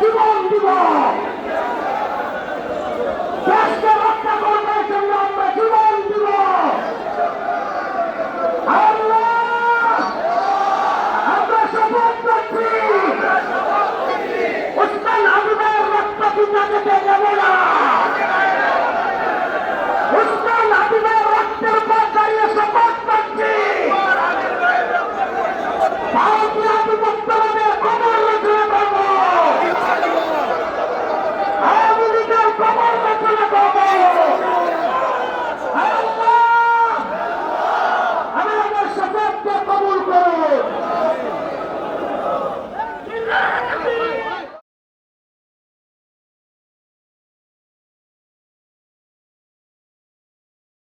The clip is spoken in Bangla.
জীবন দিব। দেশকে রক্ষা করবার জন্য আমরা জীবন দিব। আমরা শপথ করছি ওসমান হাবিবের রক্ত পিতা যেতে দেব না। ওসমান হাবিবের রক্তের উপর দাঁড়িয়ে শপথ করছি ভারতীয় আধিপত্যবাদের খবর